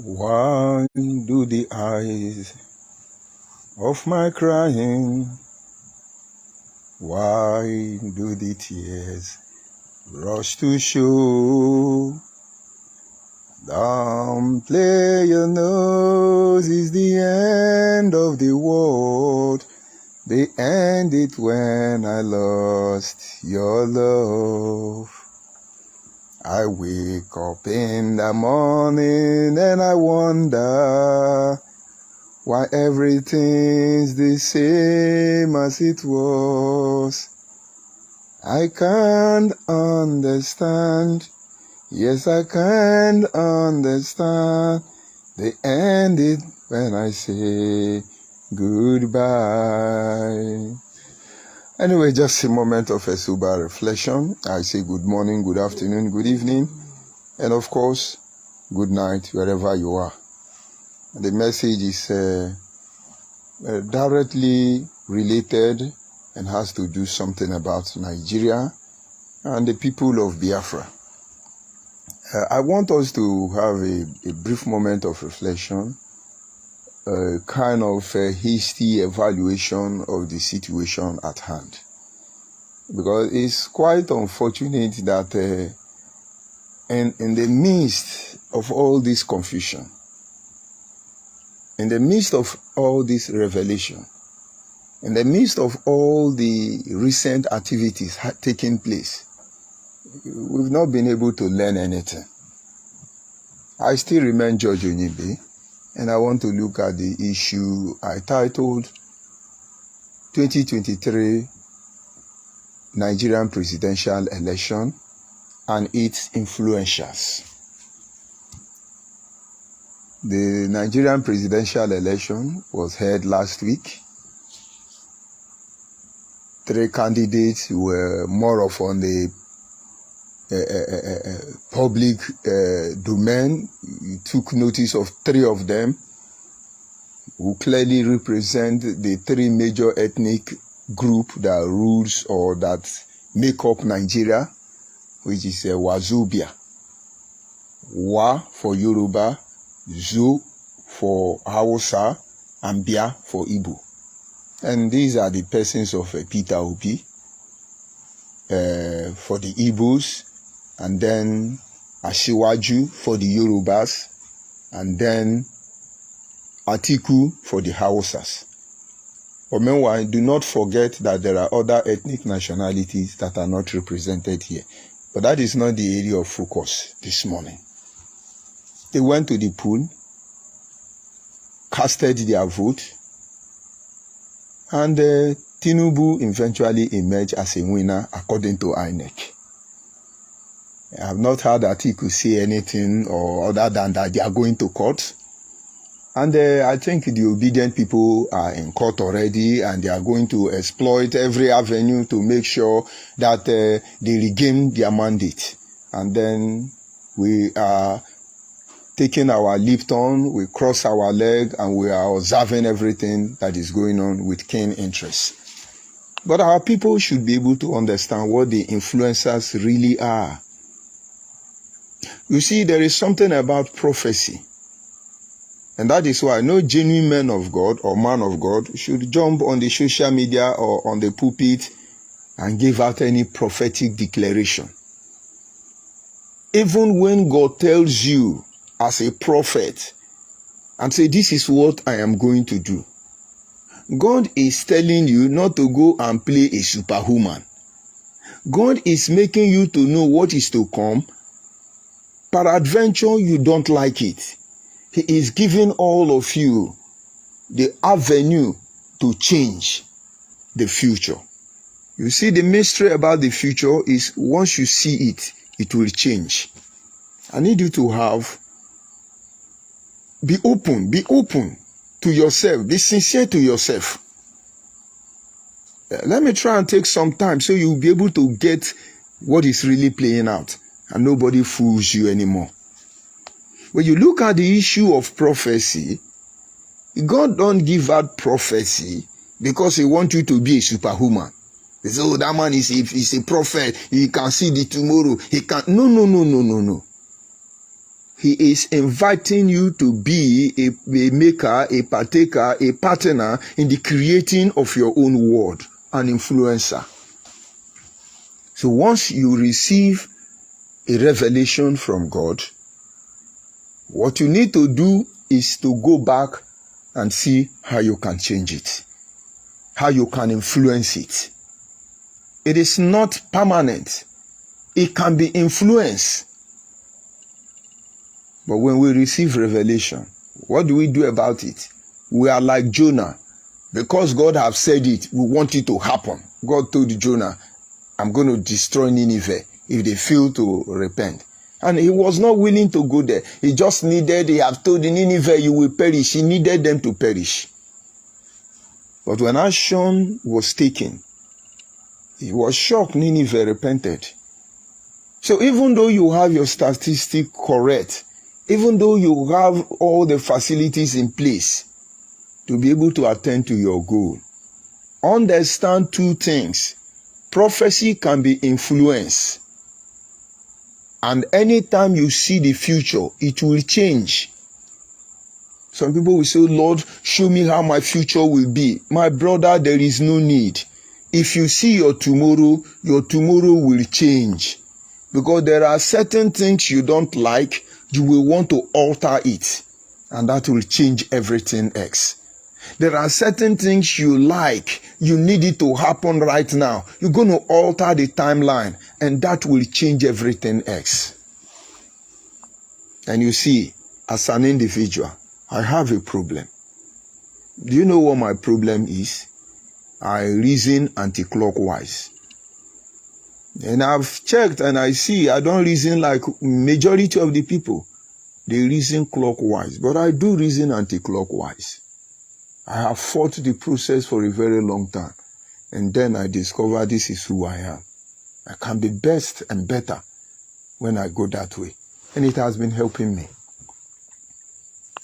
Why do the eyes of my crying, why do the tears rush to show? Don't play your nose is the end of the world. They end it when I lost your love. I wake up in the morning and I wonder why everything's the same as it was. I can't understand. Yes, I can't understand. They end it when I say goodbye. Anyway, just a moment of a sober reflection. I say good morning, good afternoon, good evening, and of course, good night wherever you are. The message is directly related and has to do something about Nigeria and the people of Biafra. I want us to have a brief moment of reflection, a kind of a hasty evaluation of the situation at hand. Because it's quite unfortunate that in the midst of all this confusion, in the midst of all this revelation, in the midst of all the recent activities taking place, we've not been able to learn anything. I still remain Judge ONYIBE, and I want to look at the issue I titled 2023 Nigerian Presidential Election and its Influencers. The Nigerian presidential election was held last week. 3 candidates were more of on the public domain. You took notice of 3 of them who clearly represent the 3 major ethnic group that rules or that make up Nigeria, which is Wazobia. Wa for Yoruba, Zo for Hausa, and Bia for Igbo. And these are the persons of Peter Obi for the Igbos, and then Asiwaju for the Yorubas, and then Atiku for the Hausas. But meanwhile, do not forget that there are other ethnic nationalities that are not represented here. But that is not the area of focus this morning. They went to the poll, casted their vote, and Tinubu eventually emerged as a winner according to INEC. I have not heard Atiku say anything or other than that they are going to court. And I think the obedient people are in court already, and they are going to exploit every avenue to make sure that they regain their mandate. And then we are taking our Lipton, we cross our leg, and we are observing everything that is going on with keen interest. But our people should be able to understand what the influencers really are. You see, there is something about prophecy. And that is why no genuine man of God or man of God should jump on the social media or on the pulpit and give out any prophetic declaration. Even when God tells you as a prophet and say, this is what I am going to do, God is telling you not to go and play a superhuman. God is making you to know what is to come. Peradventure, you don't like it. He is giving all of you the avenue to change the future. You see, the mystery about the future is once you see it, it will change. I need you to be open to yourself, be sincere to yourself. Let me try and take some time so you'll be able to get what is really playing out and nobody fools you anymore. When you look at the issue of prophecy, God don't give out prophecy because he wants you to be a superhuman. They say, oh, that man is a prophet. He can see the tomorrow. He can. No. He is inviting you to be a maker, a partaker, a partner in the creating of your own world, an influencer. So once you receive a revelation from God, what you need to do is to go back and see how you can change it, how you can influence it. It is not permanent. It can be influenced. But when we receive revelation, what do we do about it? We are like Jonah. Because God has said it, we want it to happen. God told Jonah, I'm going to destroy Nineveh if they fail to repent. And he was not willing to go there. He just needed, he had told Nineveh, you will perish. He needed them to perish. But when action was taken, he was shocked Nineveh repented. So even though you have your statistic correct, even though you have all the facilities in place to be able to attend to your goal, understand two things. Prophecy can be influenced. And anytime you see the future, it will change. Some people will say, Lord, show me how my future will be. My brother, there is no need. If you see your tomorrow will change. Because there are certain things you don't like, you will want to alter it. And that will change everything else. There are certain things you like, you need it to happen right now. You're going to alter the timeline, and that will change everything else. And you see, as an individual, I have a problem. Do you know what my problem is? I reason anti-clockwise. And I've checked and I see I don't reason like majority of the people. They reason clockwise, but I do reason anti-clockwise. I have fought the process for a very long time. And then I discovered this is who I am. I can be best and better when I go that way. And it has been helping me.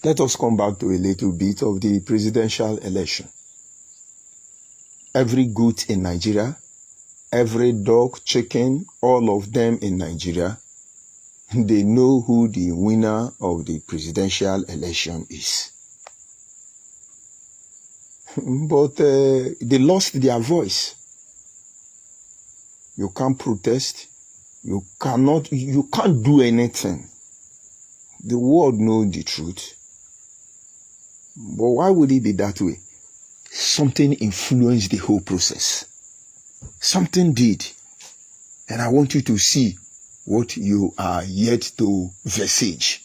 Let us come back to a little bit of the presidential election. Every goat in Nigeria, every dog, chicken, all of them in Nigeria, they know who the winner of the presidential election is. But they lost their voice. You can't protest. You can't do anything. The world knows the truth. But why would it be that way? Something influenced the whole process. Something did. And I want you to see what you are yet to visage.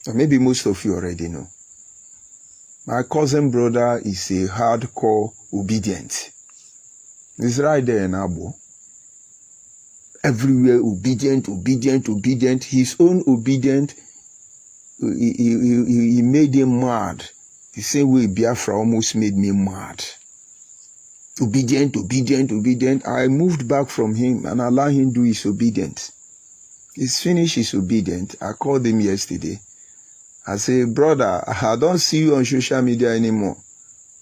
Or maybe most of you already know. My cousin brother is a hardcore obedient. He's right there in Abo. Everywhere obedient. His own obedient, he made him mad. The same way Biafra almost made me mad. Obedient. I moved back from him and allowed him to do his obedience. He's finished his obedience. I called him yesterday. I said, brother, I don't see you on social media anymore.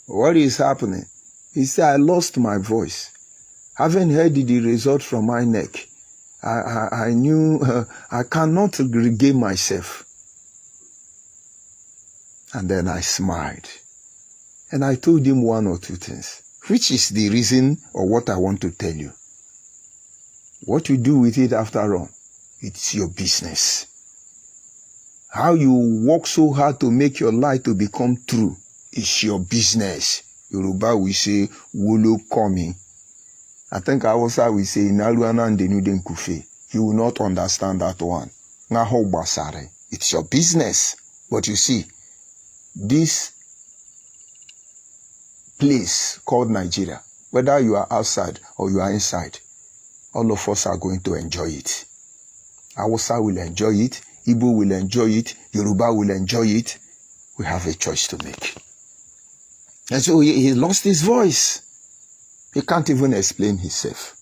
What is happening? He said, I lost my voice. Having heard the result from my neck, I knew I cannot regain myself. And then I smiled. And I told him one or two things, which is the reason or what I want to tell you. What you do with it after all, it's your business. How you work so hard to make your life to become true is your business. Yoruba will say, Wolo komi. I think Hausa will say, Inaluana and Denuden Kufe. You will not understand that one. Ngaho basare. It's your business. But you see, this place called Nigeria, whether you are outside or you are inside, all of us are going to enjoy it. Hausa will enjoy it. Igbo will enjoy it. Yoruba will enjoy it. We have a choice to make. And so he lost his voice. He can't even explain himself.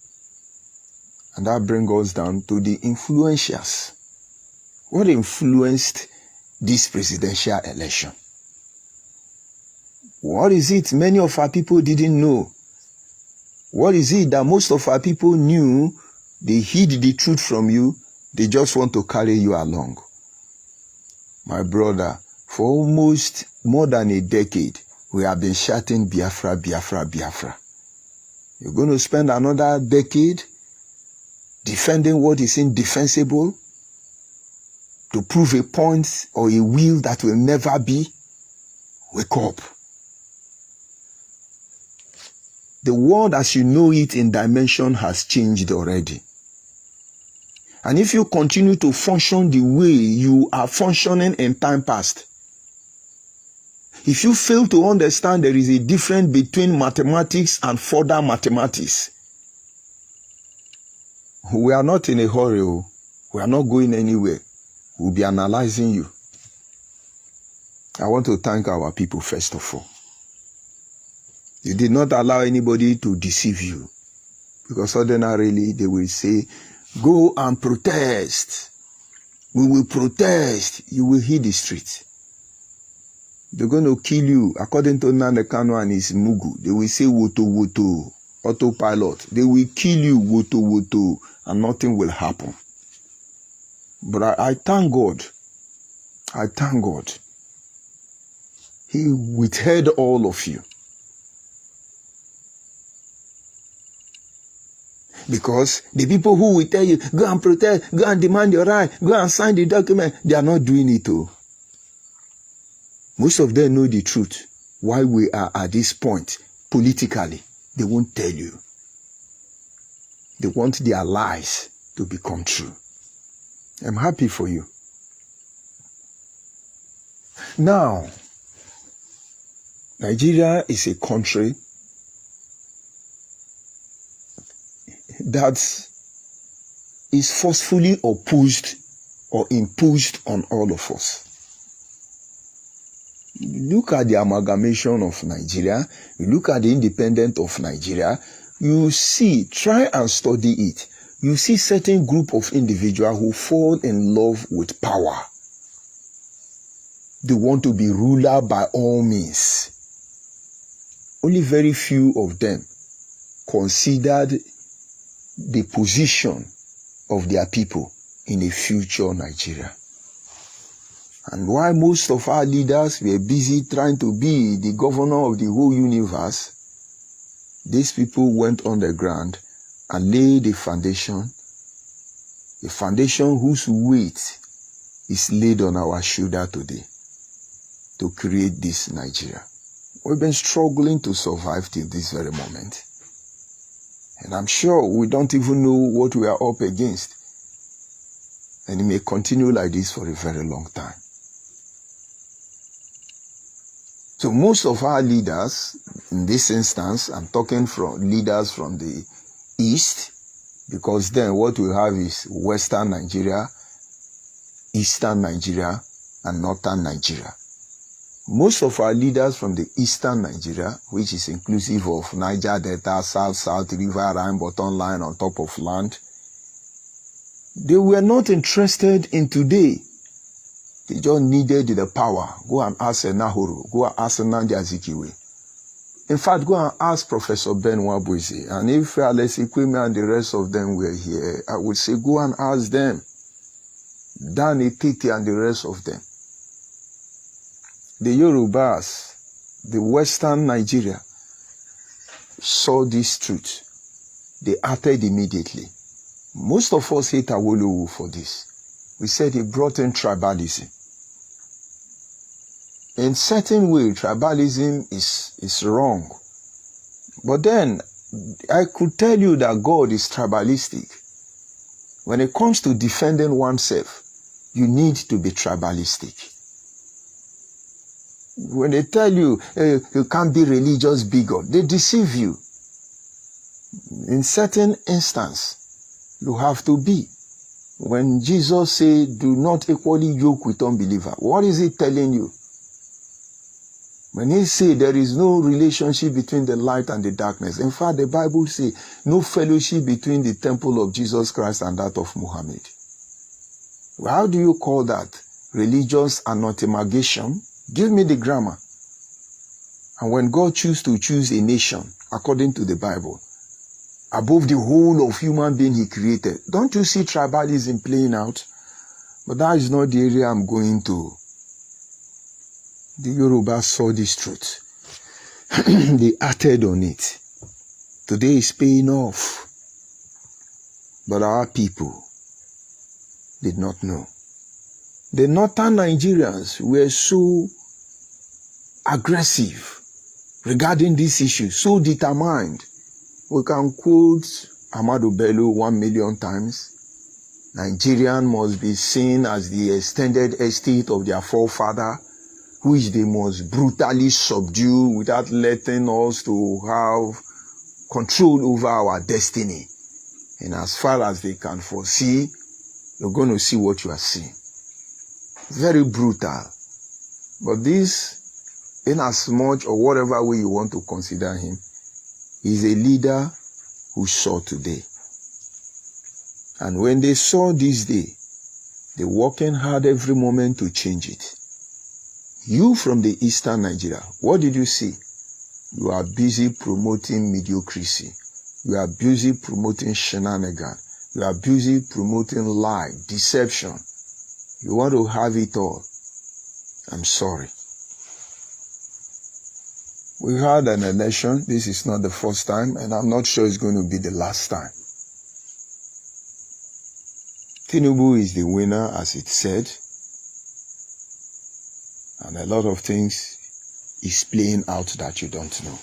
And that brings us down to the influentials. What influenced this presidential election? What is it many of our people didn't know? What is it that most of our people knew? They hid the truth from you. They just want to carry you along. My brother, for almost more than a decade, we have been shouting Biafra, Biafra, Biafra. You're going to spend another decade defending what is indefensible to prove a point or a will that will never be? Wake up. The world as you know it in dimension has changed already. And if you continue to function the way you are functioning in time past, if you fail to understand there is a difference between mathematics and further mathematics, we are not in a hurry. We are not going anywhere. We'll be analyzing you. I want to thank our people first of all. You did not allow anybody to deceive you. Because ordinarily they will say, go and protest. We will protest. You will hit the street. They're going to kill you. According to Nnamdi Kanu and his Mugu, they will say woto woto, autopilot. They will kill you woto woto and nothing will happen. But I thank God. I thank God. He withheld all of you. Because the people who will tell you, go and protest, go and demand your right, go and sign the document, they are not doing it. Most of them know the truth. Why we are at this point, politically, they won't tell you. They want their lies to become true. I'm happy for you. Now, Nigeria is a country that is forcefully opposed or imposed on all of us. Look at the amalgamation of Nigeria. You look at the independence of Nigeria. You see, try and study it. You see certain group of individuals who fall in love with power. They want to be ruler by all means. Only very few of them considered the position of their people in a future Nigeria. And while most of our leaders were busy trying to be the governor of the whole universe, these people went on the ground and laid a foundation whose weight is laid on our shoulder today to create this Nigeria. We've been struggling to survive till this very moment. And I'm sure we don't even know what we are up against. And it may continue like this for a very long time. So most of our leaders, in this instance, I'm talking from leaders from the East, because then what we have is Western Nigeria, Eastern Nigeria, and Northern Nigeria. Most of our leaders from the Eastern Nigeria, which is inclusive of Niger Delta, South, River, Rhine, bottom line on top of land, they were not interested in today. They just needed the power. Go and ask Nahoro. Go and ask Nnamdi Azikiwe. In fact, go and ask Professor Ben Wabuisi. And if Alex Ikweme and the rest of them were here, I would say go and ask them. Dan Etiti and the rest of them. The Yorubas, the Western Nigeria, saw this truth. They acted immediately. Most of us hate Awolowo for this. We said he brought in tribalism. In certain way, tribalism is wrong. But then, I could tell you that God is tribalistic. When it comes to defending oneself, you need to be tribalistic. When they tell you, hey, you can't be religious bigot, they deceive you. In certain instance, you have to be. When Jesus said, do not equally yoke with unbeliever, what is he telling you? When he said there is no relationship between the light and the darkness. In fact, the Bible says no fellowship between the temple of Jesus Christ and that of Muhammad. Well, how do you call that? Religious anathemation? Give me the grammar. And when God choose a nation, according to the Bible, above the whole of human being he created, don't you see tribalism playing out? But that is not the area I'm going to The Yoruba saw this truth. They acted on it. Today is paying off. But our people did not know. The northern Nigerians were so aggressive regarding this issue, so determined. We can quote Ahmadu Bello 1 million times. Nigerian must be seen as the extended estate of their forefather, which they must brutally subdue without letting us to have control over our destiny. And as far as they can foresee, you're going to see what you are seeing. Very brutal. But this, in as much or whatever way you want to consider him, is a leader who saw today. And when they saw this day, they working hard every moment to change it. You from the eastern Nigeria, what did you see? You are busy promoting mediocrity. You are busy promoting shenanigans. You are busy promoting lie, deception. You want to have it all. I'm sorry. We had an election. This is not the first time, and I'm not sure it's going to be the last time. Tinubu is the winner, as it said. And a lot of things is playing out that you don't know.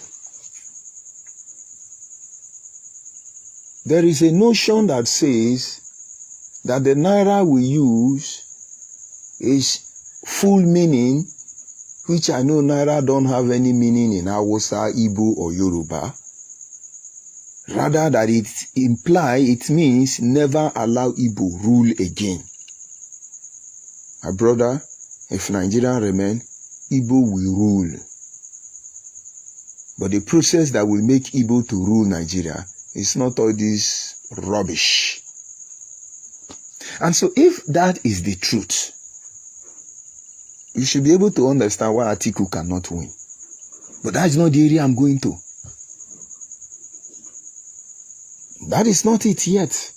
There is a notion that says that the naira we use is full meaning, which I know naira don't have any meaning in Hausa, Igbo, or Yoruba. Rather that it means never allow Igbo rule again. My brother, if Nigeria remain, Igbo will rule. But the process that will make Igbo to rule Nigeria is not all this rubbish. And so if that is the truth, you should be able to understand why Atiku cannot win. But that's not the area I'm going to. That is not it yet.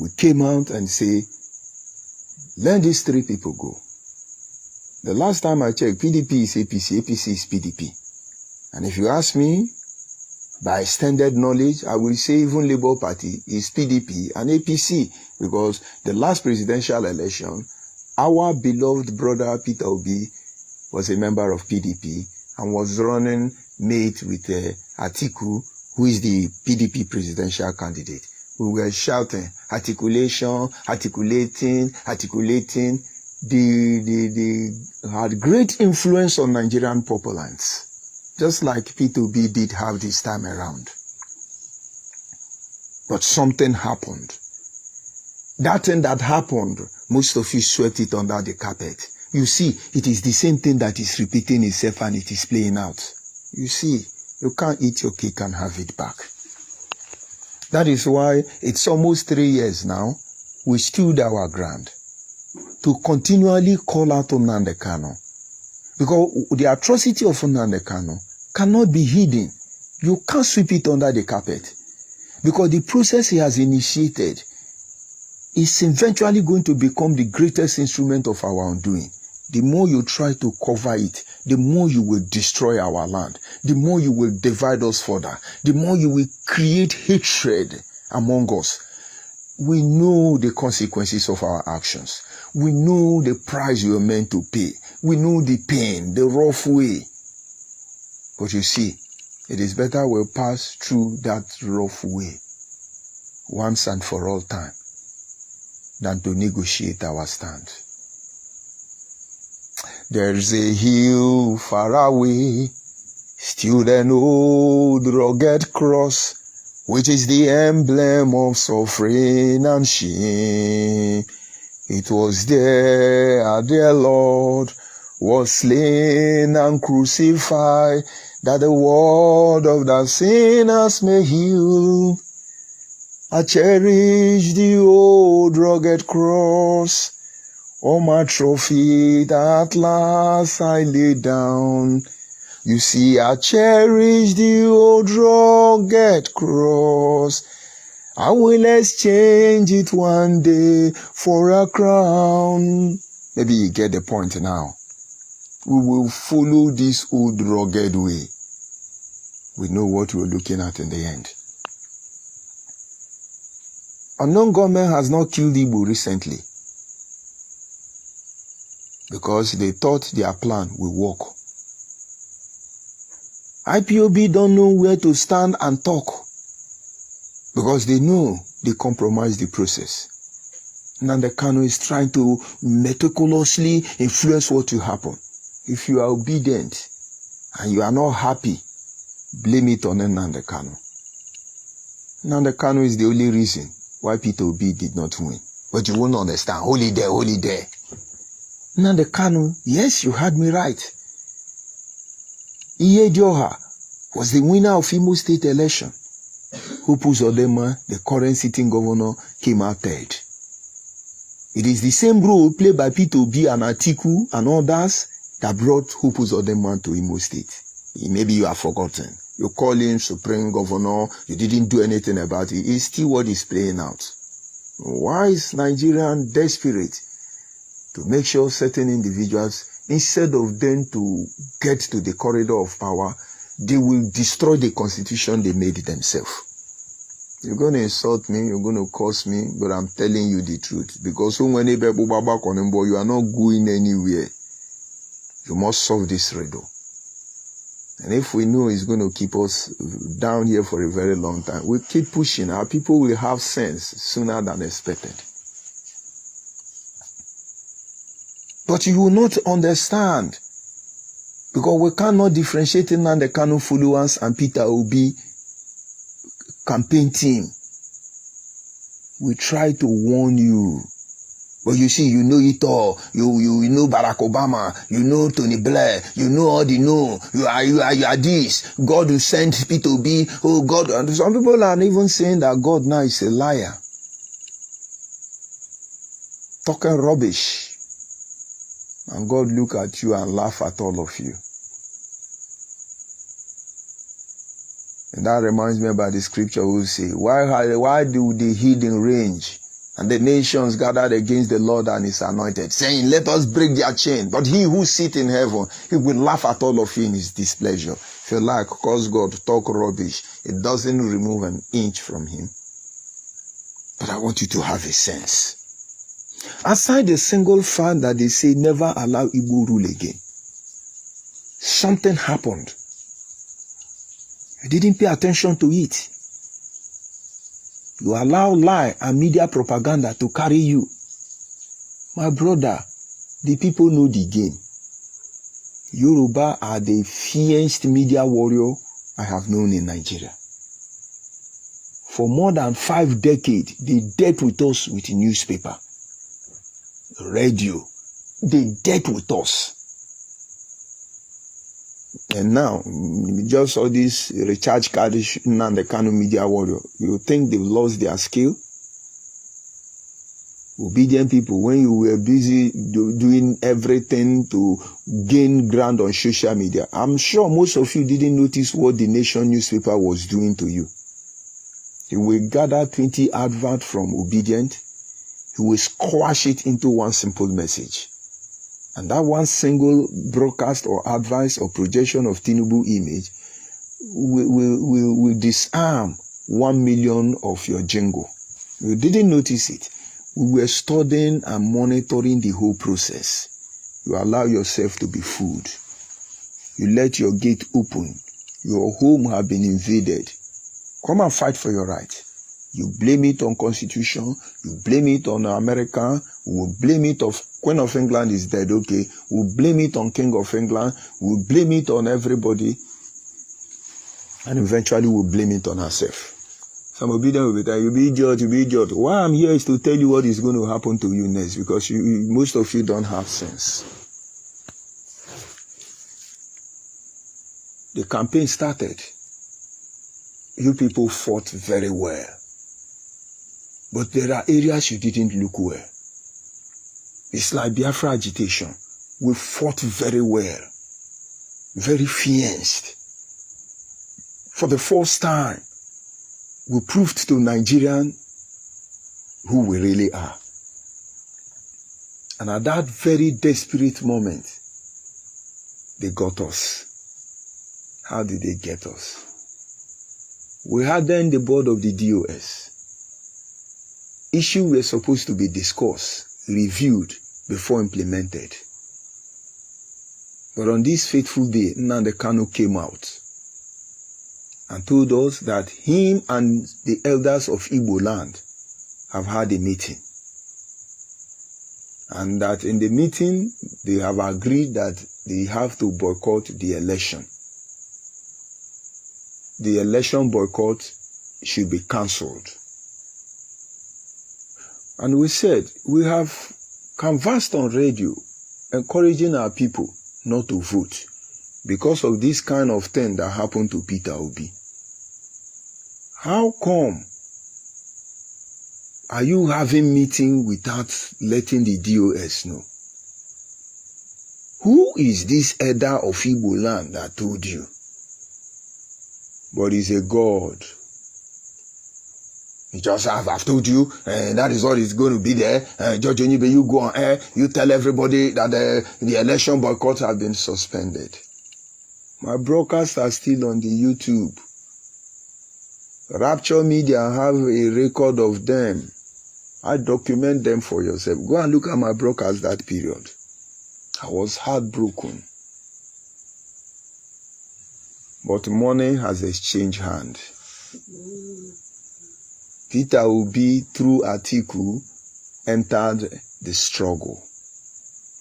We came out and say, let these three people go. The last time I checked, PDP is APC, APC is PDP. And if you ask me, by extended knowledge, I will say even Labour Party is PDP and APC, because the last presidential election, our beloved brother Peter Obi was a member of PDP and was running mate with Atiku, who is the PDP presidential candidate. We were shouting, articulation, articulating. They had great influence on Nigerian populace, just like P2B did have this time around. But something happened. That thing that happened, most of you swept it under the carpet. You see, it is the same thing that is repeating itself and it is playing out. You see, you can't eat your cake and have it back. That is why it's almost 3 years now, we stood our ground to continually call out on Nnamdi Kanu. Because the atrocity of Nnamdi Kanu cannot be hidden. You can't sweep it under the carpet. Because the process he has initiated is eventually going to become the greatest instrument of our undoing. The more you try to cover it, the more you will destroy our land. The more you will divide us further. The more you will create hatred among us. We know the consequences of our actions. We know the price you are meant to pay. We know the pain, the rough way. But you see, it is better we pass through that rough way once and for all time than to negotiate our stand. There's a hill far away, still an old rugged cross, which is the emblem of suffering and shame. It was there our dear Lord was slain and crucified, that the word of the sinners may heal. I cherish the old rugged cross, all my trophy at last I lay down. You see, I cherish the old rugged cross. I will exchange it one day for a crown. Maybe you get the point now. we will follow this old rugged way. We know what we're looking at in the end. Unknown government has not killed Igbo recently because they thought their plan will work. IPOB don't know where to stand and talk because they know they compromised the process. Nnamdi Kanu is trying to meticulously influence what will happen. If you are obedient and you are not happy, blame it on Nnamdi Kanu. Nnamdi Kanu is the only reason why Peter Obi did not win. But you won't understand. Holy there, holy there. Nnamdi Kanu, yes, you had me right. Iye Dioha was the winner of Imo State election. Hope Uzodinma, the current sitting governor, came out third. It is the same role played by Peter Obi and Atiku and others that brought Hope Uzodinma to Imo State. Maybe you have forgotten. You call him Supreme Governor, you didn't do anything about it. It's still what is playing out. Why is Nigerian desperate to make sure certain individuals, instead of them to get to the corridor of power, they will destroy the constitution they made themselves? You're going to insult me, you're going to curse me, but I'm telling you the truth. Because when you are not going anywhere. You must solve this riddle. And if we know it's going to keep us down here for a very long time, we'll keep pushing. Our people will have sense sooner than expected. But you will not understand. Because we cannot differentiate Nnamdi Kanu followers and Peter Obi campaign team. We try to warn you. But you see, you know it all. You know Barack Obama. You know Tony Blair. You know all the know. You are this. God will send Peter Obi. Oh God. And some people are even saying that God now is a liar. Talking rubbish. And God look at you and laugh at all of you. And that reminds me about the scripture who say, why do the heathen range? And the nations gathered against the Lord and his anointed, saying, let us break their chain. But he who sits in heaven, he will laugh at all of you in his displeasure. If you like, cause God to talk rubbish, it doesn't remove an inch from him. But I want you to have a sense. Aside the single fact that they say never allow Igbo rule again, something happened. You didn't pay attention to it. You allow lie and media propaganda to carry you. My brother, the people know the game. Yoruba are the fiercest media warrior I have known in Nigeria. For more than 5 decades, they dealt with us with newspaper, radio. They dealt with us. And now, just all this recharge card and the Kanu media warrior, you think they've lost their skill? Obedient people, when you were busy doing everything to gain ground on social media, I'm sure most of you didn't notice what the Nation newspaper was doing to you. He will gather 20 adverts from Obedient. He will squash it into one simple message. And that one single broadcast or advice or projection of Tinubu image will disarm 1 million of your jingle. You didn't notice it. We were studying and monitoring the whole process. You allow yourself to be fooled. You let your gate open. Your home have been invaded. Come and fight for your right. You blame it on Constitution. You blame it on America. We will blame it on Queen of England is dead. Okay. We'll blame it on King of England. We'll blame it on everybody. And eventually we'll blame it on ourselves. Some obedient will be there. You be idiot. You be idiot. Why I'm here is to tell you what is going to happen to you next. Because most of you don't have sense. The campaign started. You people fought very well. But there are areas you didn't look well. It's like Biafra agitation. We fought very well. Very fierce. For the first time, we proved to Nigerians who we really are. And at that very desperate moment, they got us. How did they get us? We had then the board of the DOS. Issues were supposed to be discussed, reviewed, before implemented. But on this fateful day, Nnamdi Kanu came out and told us that him and the elders of Igbo land have had a meeting. And that in the meeting, they have agreed that they have to boycott the election. The election boycott should be cancelled. And we said, we have canvassed on radio, encouraging our people not to vote because of this kind of thing that happened to Peter Obi. How come are you having meeting without letting the DOS know? Who is this elder of Igbo land that told you? But he's a God. He just I've told you, and that is what is going to be there. Judge ONYIBE, you go on air, you tell everybody that the election boycott have been suspended. My broadcasts are still on the YouTube. Rapture Media have a record of them. I document them for yourself. Go and look at my broadcast that period. I was heartbroken. But money has exchanged hand. Peter Obi, through Atiku, entered the struggle.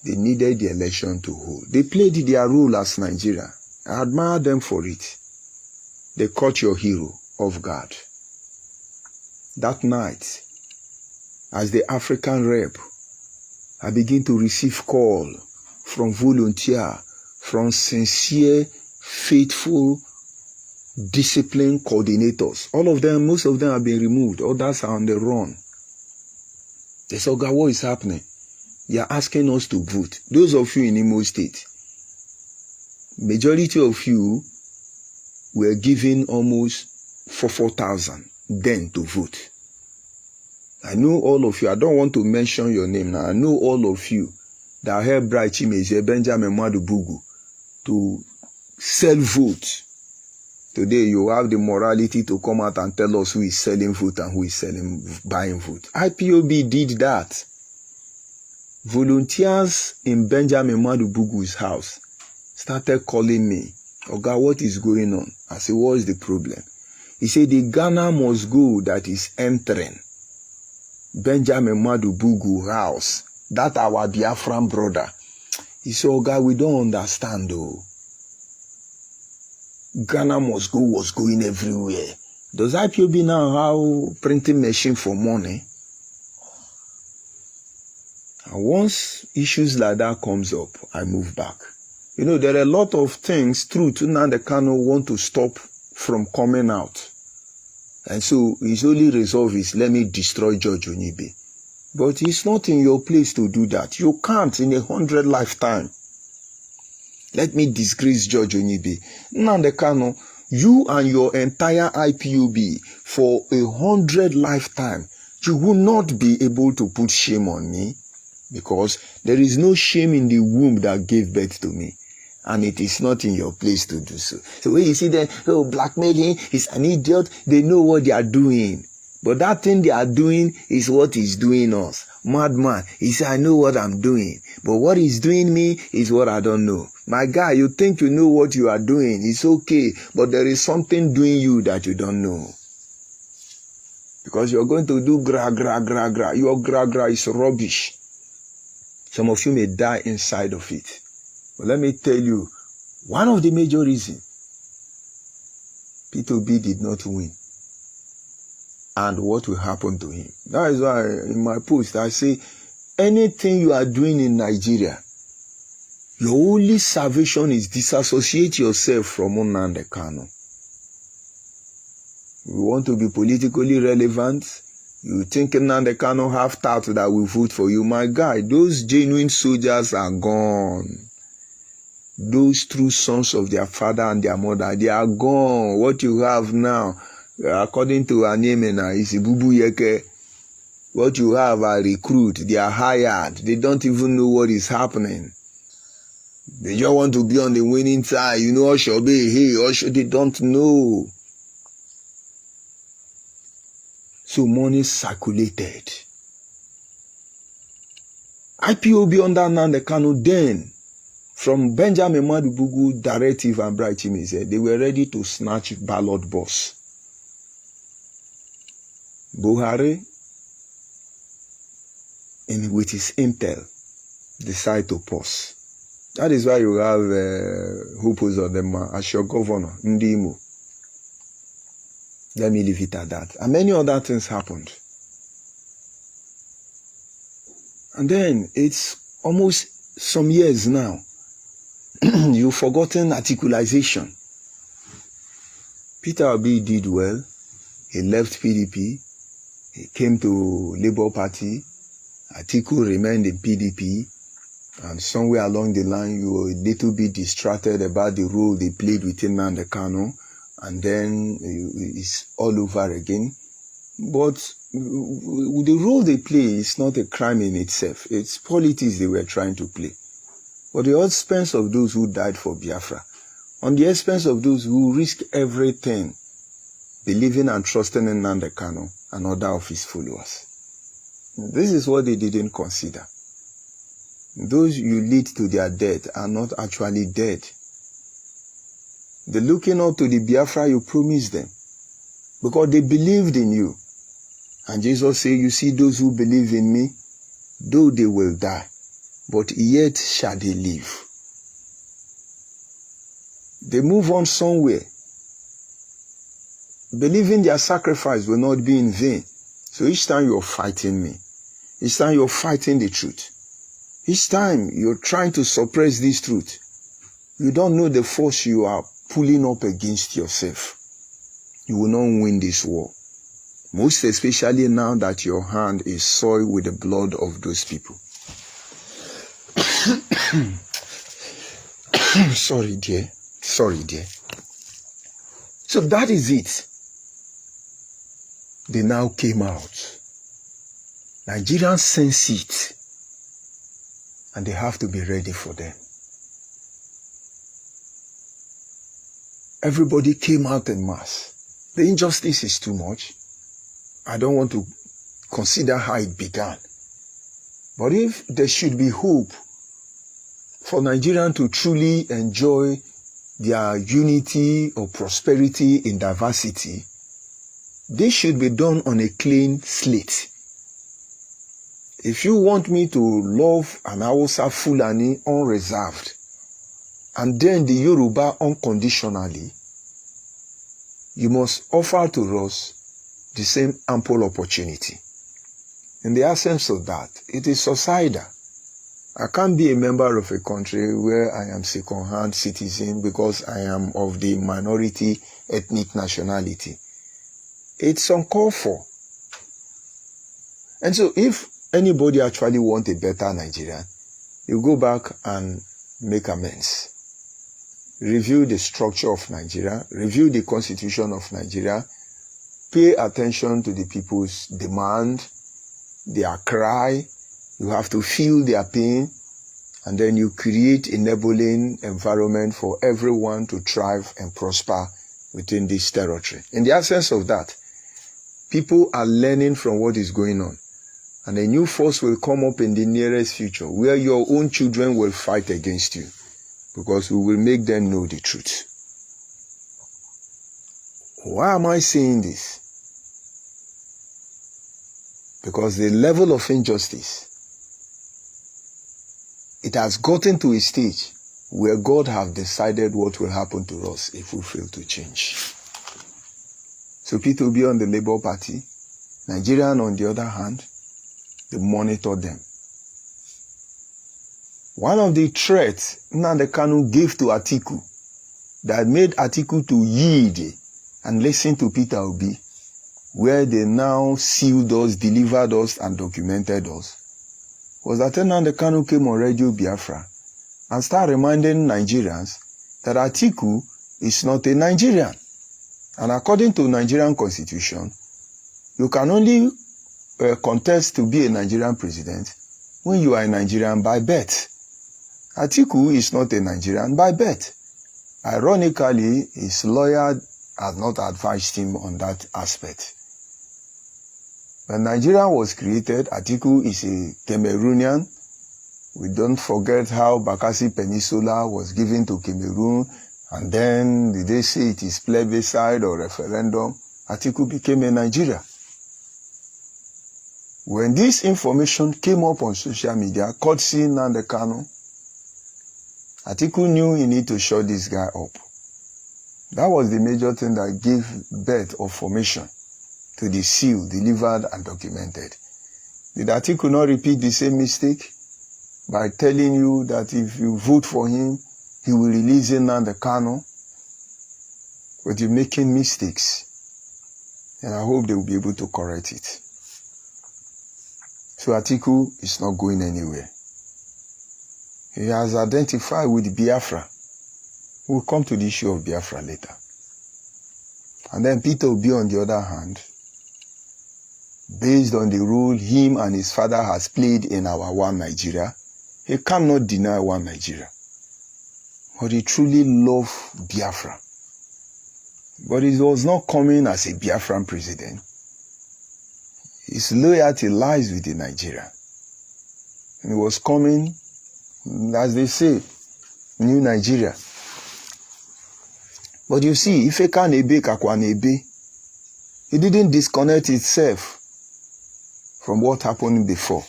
They needed the election to hold. They played their role as Nigeria. I admire them for it. They caught your hero off guard. That night, as the African rep, I begin to receive call from volunteer, from sincere, faithful, discipline coordinators. All of them, most of them have been removed. Others are on the run. They said, God, what is happening? You are asking us to vote. Those of you in Imo State, majority of you were given almost 4,000 then to vote. I know all of you. I don't want to mention your name now. I know all of you that helped Bright Chimezie, Benjamin Madubugu to sell vote. Today you have the morality to come out and tell us who is selling vote and who is buying vote. IPOB did that. Volunteers in Benjamin Madubugu's house started calling me. Oga, what is going on? I said, what is the problem? He said, the Ghana must go that is entering Benjamin Madubugu's house. That our Biafran brother. He said, Oga, we don't understand though. Ghana must go was going everywhere. Does IPOB now have printing machine for money? And once issues like that comes up, I move back. You know, there are a lot of things, truth, Nnamdi Kanu want to stop from coming out. And so his only resolve is, let me destroy Judge ONYIBE. But it's not in your place to do that. You can't in 100 lifetime. Let me disgrace Judge ONYIBE. Nnamdi Kanu, you and your entire IPOB for 100 lifetime, you will not be able to put shame on me because there is no shame in the womb that gave birth to me. And it is not in your place to do so. So when you see them, oh, blackmailing, he's an idiot, they know what they are doing. But that thing they are doing is what is doing us. Madman, he said, I know what I'm doing. But what is doing me is what I don't know. My guy, you think you know what you are doing. It's okay. But there is something doing you that you don't know. Because you're going to do gra. Your gra is rubbish. Some of you may die inside of it. But let me tell you, one of the major reasons Peter Obi did not win and what will happen to him. That is why in my post I say, anything you are doing in Nigeria, your only salvation is disassociate yourself from Nnamdi Kanu. You want to be politically relevant? You think Nnamdi Kanu have thought that will vote for you? My guy, those genuine soldiers are gone. Those true sons of their father and their mother, they are gone. What you have now, according to Anyemena, is Bubu Yeke. What you have are recruit. They are hired. They don't even know what is happening. They just want to be on the winning side. You know, Oshobe, hey, Osho, they don't know. So money circulated. IPOB under Nnamdi Kanu then, from Benjamin Madubugu directive and Bright Chimi said, they were ready to snatch ballot box. Buhari, with his intel, decide to pause. That is why you have Hupos of them as your governor, Ndimo. Let me leave it at that. And many other things happened. And then it's almost some years now. You've forgotten articulation. Peter Obi did well. He left PDP. He came to Labour Party. Atiku remained in PDP. And somewhere along the line, you were a little bit distracted about the role they played within Nnamdi Kanu. And then it's all over again. But the role they play is not a crime in itself. It's politics they were trying to play. But the expense of those who died for Biafra, on the expense of those who risked everything, believing and trusting in Nnamdi Kanu and other of his followers. This is what they didn't consider. Those you lead to their death are not actually dead. They're looking up to the Biafra you promised them because they believed in you. And Jesus said, you see those who believe in me, though they will die, but yet shall they live. They move on somewhere. Believing their sacrifice will not be in vain. So each time you're fighting me, each time you're fighting the truth, each time you're trying to suppress this truth, you don't know the force you are pulling up against yourself. You will not win this war. Most especially now that your hand is soiled with the blood of those people. Sorry, dear. Sorry, dear. So that is it. They now came out. Nigerians sense it. And they have to be ready for them. Everybody came out en masse. The injustice is too much. I don't want to consider how it began. But if there should be hope for Nigerians to truly enjoy their unity or prosperity in diversity, this should be done on a clean slate. If you want me to love an Hausa Fulani unreserved, and then the Yoruba unconditionally, you must offer to us the same ample opportunity. In the absence of that, it is suicidal. I can't be a member of a country where I am second-hand citizen because I am of the minority ethnic nationality. It's uncalled for. And so if anybody actually wants a better Nigeria, you go back and make amends. Review the structure of Nigeria, review the constitution of Nigeria, pay attention to the people's demand, their cry. You have to feel their pain, and then you create enabling environment for everyone to thrive and prosper within this territory. In the absence of that, people are learning from what is going on, and a new force will come up in the nearest future where your own children will fight against you because we will make them know the truth. Why am I saying this? Because the level of injustice, it has gotten to a stage where God has decided what will happen to us if we fail to change. So Peter will be on the Labour Party. Nigerian, on the other hand, they monitor them. One of the threats Nnamdi Kanu gave to Atiku that made Atiku to yield and listen to Peter Obi, where they now sealed us, delivered us, and documented us, was that Nnamdi Kanu came on Radio Biafra and started reminding Nigerians that Atiku is not a Nigerian. And according to Nigerian constitution, you can only contest to be a Nigerian president when you are a Nigerian by birth. Atiku is not a Nigerian by birth. Ironically, his lawyer has not advised him on that aspect. When Nigeria was created, Atiku is a Cameroonian. We don't forget how Bakassi Peninsula was given to Cameroon, and then did they say it is plebiscite or referendum? Atiku became a Nigerian. When this information came up on social media, courtesy Nnamdi Kanu, Atiku knew he needed to shut this guy up. That was the major thing that gave birth or formation to the seal delivered and documented. Did Atiku not repeat the same mistake by telling you that if you vote for him, he will release Nnamdi Kanu? But you're making mistakes, and I hope they will be able to correct it. So Atiku is not going anywhere. He has identified with Biafra. We'll come to the issue of Biafra later. And then Peter Obi, on the other hand, based on the role him and his father has played in our One Nigeria, he cannot deny One Nigeria. But he truly loved Biafra. But he was not coming as a Biafran president. His loyalty lies with the Nigeria. He was coming, as they say, New Nigeria. But you see, Ifeka Nebe Kakwa Nebe, it didn't disconnect itself from what happened before.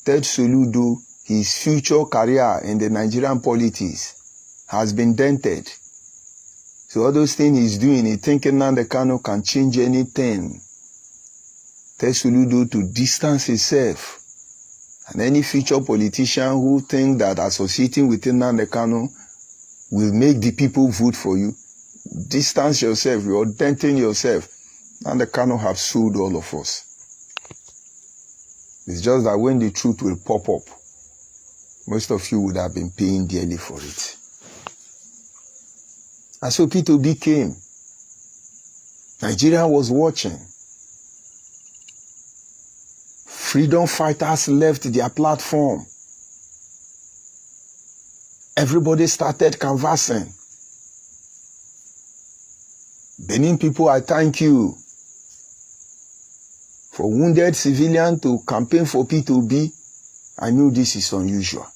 Ted Soludo, his future career in the Nigerian politics has been dented. So all those things he's doing, he thinking Nnamdi Kanu can change anything. Ted Soludo to distance himself. And any future politician who think that associating with Nnamdi Kanu will make the people vote for you, distance yourself, you're denting yourself. Nnamdi Kanu have sold all of us. It's just that when the truth will pop up, most of you would have been paying dearly for it. And so P2B came. Nigeria was watching. Freedom fighters left their platform. Everybody started canvassing. Benin people, I thank you for wounded civilian to campaign for P2B. I knew this is unusual.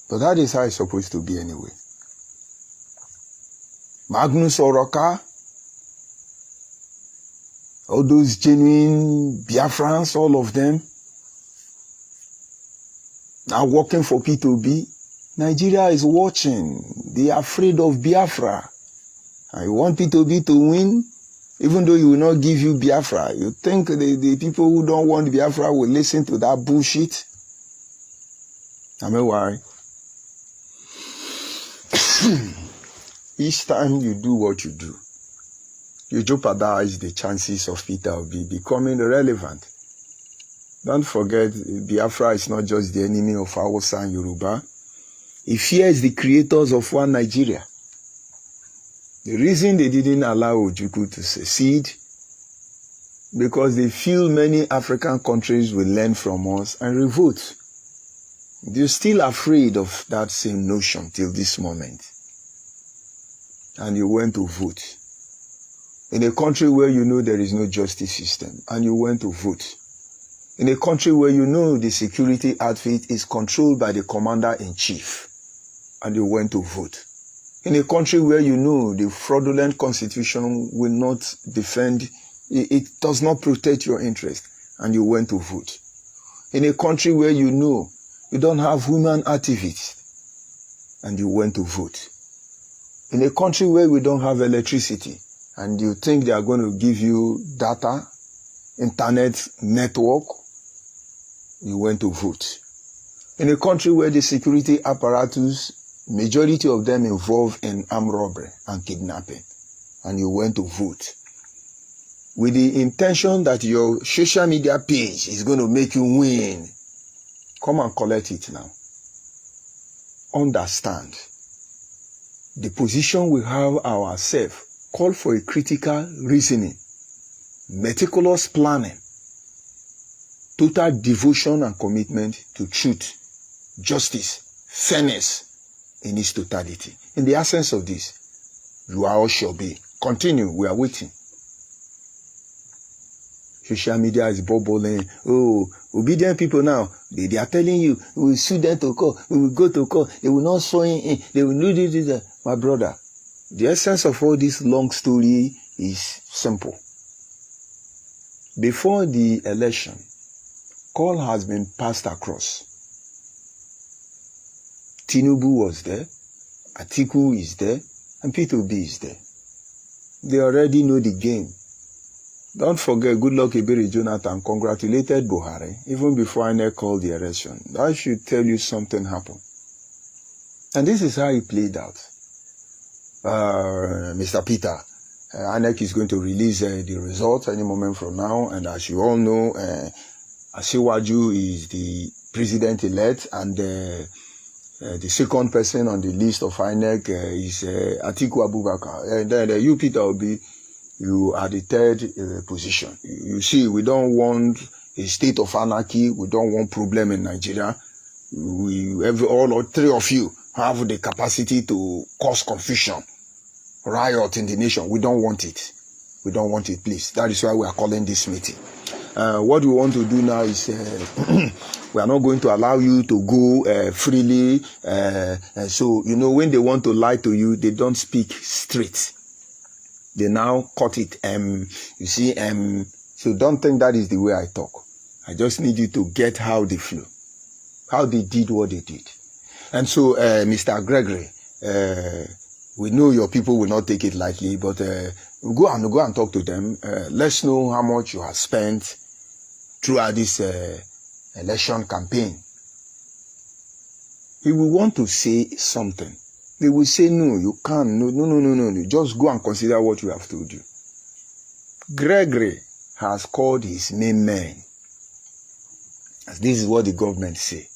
But that is how it's supposed to be anyway. Magnus Oroka, all those genuine Biafrans, all of them, now working for P2B. Nigeria is watching. They are afraid of Biafra. And you want P2B to win, even though he will not give you Biafra. You think the people who don't want Biafra will listen to that bullshit? I mean, why? Each time you do what you do, you jeopardize the chances of Peter Obi becoming relevant. Don't forget, Biafra is not just the enemy of Hausa and Yoruba. He fears the creators of One Nigeria. The reason they didn't allow Ojukwu to secede, because they feel many African countries will learn from us and revolt. They're still afraid of that same notion till this moment. And you went to vote. In a country where you know there is no justice system, and you went to vote. In a country where you know the security outfit is controlled by the commander-in-chief, and you went to vote. In a country where you know the fraudulent constitution will not defend, it does not protect your interest, and you went to vote. In a country where you know you don't have women activists, and you went to vote. In a country where we don't have electricity, and you think they are going to give you data, internet network, you went to vote. In a country where the security apparatus, majority of them involved in armed robbery and kidnapping, and you went to vote. With the intention that your social media page is going to make you win, come and collect it now. Understand. The position we have ourselves call for a critical reasoning, meticulous planning, total devotion and commitment to truth justice, fairness in its totality. In the absence of this, you are all shall be. Continue, we are waiting. Social media is bubbling. Oh, obedient people now, they are telling you, we will sue them to court, we will go to court, they will not sue in, they will do this. My brother, the essence of all this long story is simple. Before the election, call has been passed across. Tinubu was there, Atiku is there, and P2B is there. They already know the game. Don't forget, Goodluck Ebere Jonathan congratulated Buhari even before INEC called the election. That should tell you something happened. And this is how it played out. Mr. Peter, INEC is going to release the results any moment from now. And as you all know, Asiwaju is the president-elect, and the second person on the list of INEC is Atiku Abubakar. And then you, Peter Obi, you are the third position. You see, we don't want a state of anarchy. We don't want problem in Nigeria. All three of you have the capacity to cause confusion, riot in the nation. We don't want it. We don't want it, please. That is why we are calling this meeting. What we want to do now is we are not going to allow you to go freely. So, you know, when they want to lie to you, they don't speak straight. They now cut it. You see, so don't think that is the way I talk. I just need you to get how they flew, how they did what they did. And so, Mr. Gregory, we know your people will not take it lightly, but go and talk to them. Let's know how much you have spent throughout this election campaign. He will want to say something. They will say, no, you can't. No. Just go and consider what you have told you. Gregory has called his main men. As this is what the government say.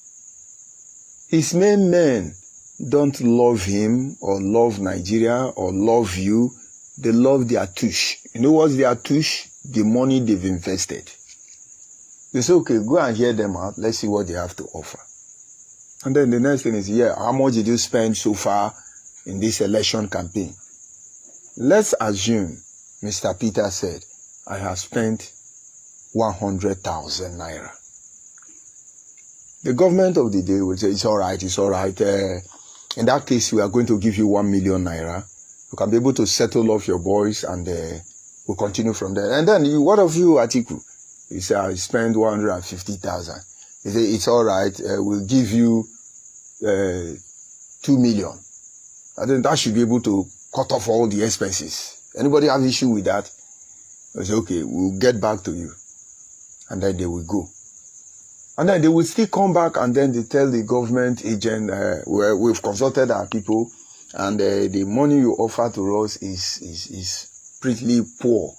His main men don't love him or love Nigeria or love you. They love their tush. You know what's their tush? The money they've invested. They say, okay, go and hear them out. Let's see what they have to offer. And then the next thing is, yeah, how much did you spend so far in this election campaign? Let's assume Mr. Peter said, I have spent 100,000 naira. The government of the day will say, it's all right. In that case, we are going to give you 1 million naira. You can be able to settle off your boys, and we'll continue from there. And then, what of you, Atiku? You say, I spent 150,000. You say, it's all right. We'll give you 2 million. I think that should be able to cut off all the expenses. Anybody have issue with that? I say, okay, we'll get back to you. And then they will go. And then they will still come back, and then they tell the government agent, we've consulted our people, and the money you offer to us is pretty poor.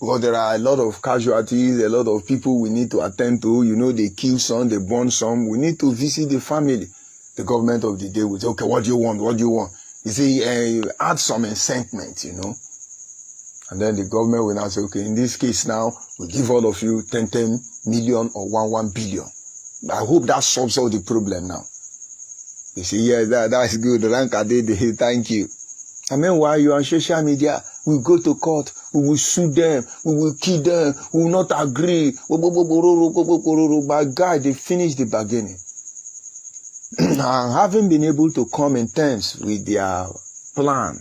Because there are a lot of casualties, a lot of people we need to attend to. You know, they kill some, they burn some. We need to visit the family. The government of the day will say, okay, what do you want? What do you want? You see, add some incitement, you know. And then the government will now say, okay, in this case now, we give all of you 10 million or 1 billion. I hope that solves all the problem now. They say, yeah, that's good. Thank you. And meanwhile, you're on social media, we go to court, we will sue them, we will kill them, we will not agree. By God, they finish the bargaining. And having been able to come in terms with their plan,